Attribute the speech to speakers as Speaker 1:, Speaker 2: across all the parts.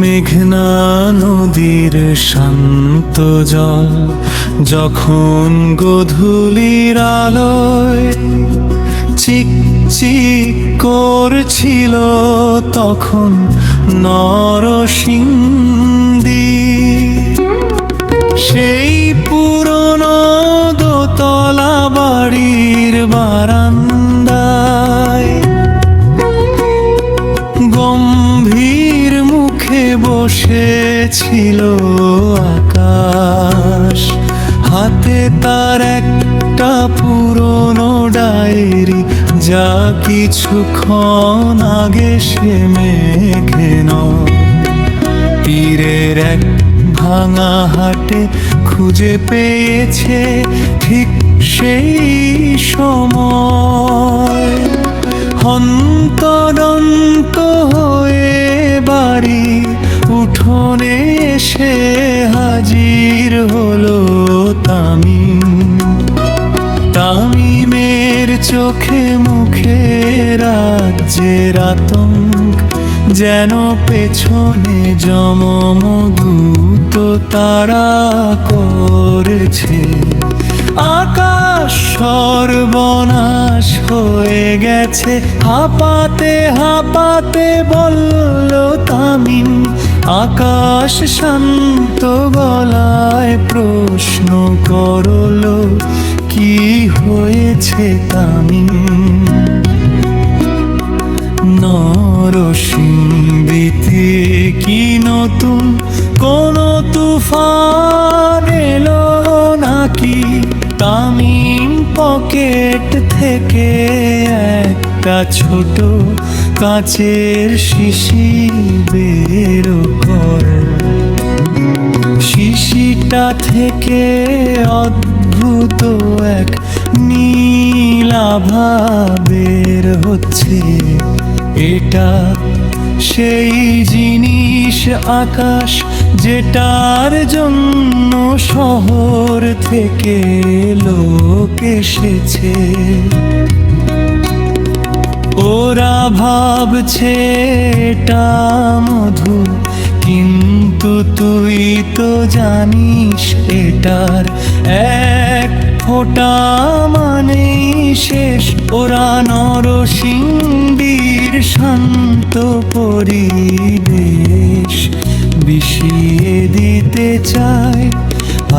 Speaker 1: মেঘনা নদীর শান্ত জল যখন গধূলির আলোয় চিকচিক করছিল, তখন নরসিংদী সেই পুরনো দোতলা বাড়ির বারান্দায় গম্ভীর মুখে বসেছিল আকাশ। হাতে তার একটা পুরনো ডায়েরি, যা কিছুক্ষণ আগে সে মেঘে তীরের এক ভাঙা হাটে খুঁজে পেয়েছে ঠিক সেই সময়। হন্তদন্ত হয়ে বাড়ি উঠোনে এসে হাজির হলো তামিমের চোখে মুখে রাজ্যের আতঙ্ক, যেন পেছনে যমদূত তারা করেছে। আকাশ সর্বনাশ হয়ে গেছে, হাঁপাতে হাঁপাতে বলল তামিম। আকাশ শান্ত গলায় প্রশ্ন করলো, কি হয়েছে তামিম? নরসিংদীতে কি নতুন কোন তুফান এলো নাকি? তামিম পকেট থেকে একটা ছোট কাচের শিশি বের করে। শিশিটা থেকে অদ্ভুত এক নীলাভা বের হচ্ছে। এটা সেই জিনিস আকাশ, যেটার জন্য শহর থেকে লোক এসেছে। ওরা ভাবছে এটা মধু, কিন্তু তুই তো জানিস এটার এক ফোঁটা মানেই শেষ। ওরা নরসিংদীর শান্ত পরিবেশ বিষিয়ে দিতে চায়।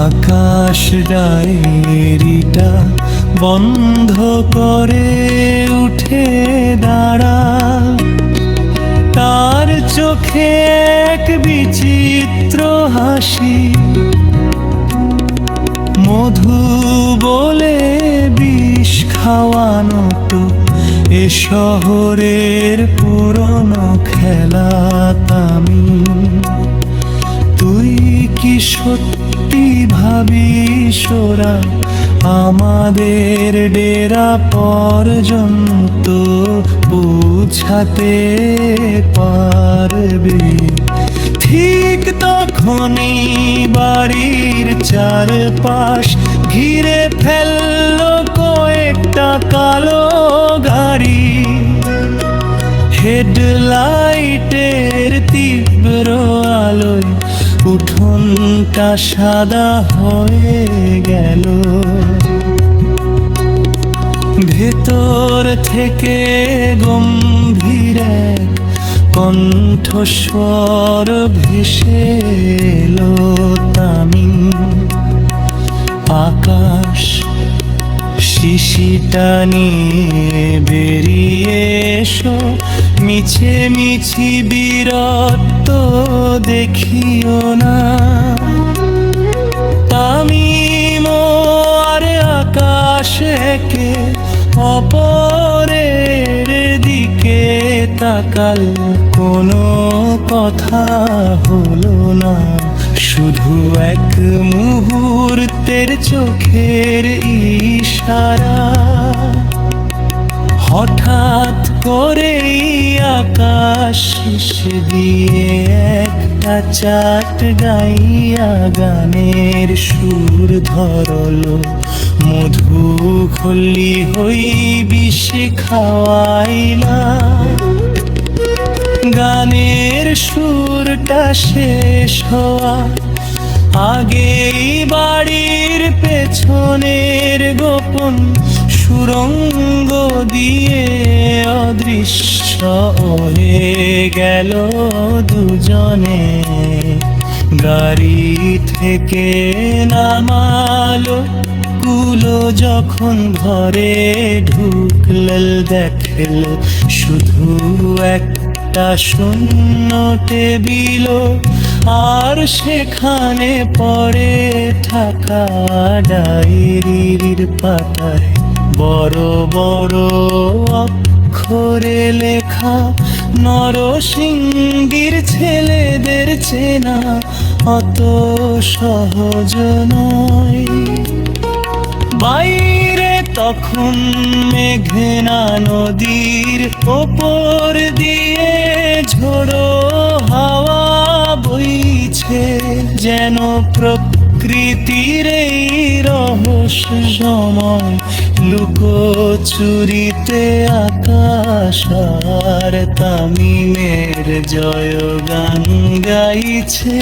Speaker 1: আকাশ ডায়েরিটা বন্ধ করে উঠে দাঁড়া, তার চোখে এক বিচিত্র হাসি। মধু বলে বিষ খাওয়ানো তো এ শহরের পুরনো খেলা তামিম। তুই কি সত্যি ভাবিস ওরা আমাদের ডেরা পর্যন্ত পৌঁছাতে পারবে? ঠিক তখনই বাড়ির চারপাশ ঘিরে ফেললো কয়েকটা কালো গাড়ি। হেডলাইটের তীব্র আলোয় উঠোনটা সাদা হয়ে গেল। ভেতর থেকে গম্ভীর এক কণ্ঠস্বর ভেসে এলো তামিম। আকাশ শিশিটা নিয়ে বেরিয়ে এসো, মিছে মিছি বীরত্ব দেখিও না। তামিম আর আকাশ একে অপরের দিকে তাকাল, কোনো কথা হলো না। শুধু এক মুহূর্তের চোখের ইশারা। হঠাৎ করেই আকাশ দিয়ে একটা চাট গাইয়া গানের সুর ধরলো। মধু খলি হই বিষ খাওয়াইলা, গানের সুরটা শেষ হওয়া আগেই বাড়ির পেছনের গোপন সুরঙ্গ দিয়ে অদৃশ্য হয়ে গেল দুজনে। গাড়ি থেকে নামালো কুলো যখন ঘরে ঢুকল, দেখল শুধু একটা শূন্য টেবিল, আর সেখানে পড়ে থাকা ডায়েরির পাতায় বড় বড় অক্ষরে লেখা, নরসিংদীর ছেলেদের চেনা অত সহজ নয়। বাইরে তখন মেঘনা নদীর ওপর দিয়ে ঝোড়ো হাওয়া বইছে, যেন প্রকৃতির এই রহস্যময় লুকোচুরিতে আকাশ আর তামিমের জয়গান গাইছে।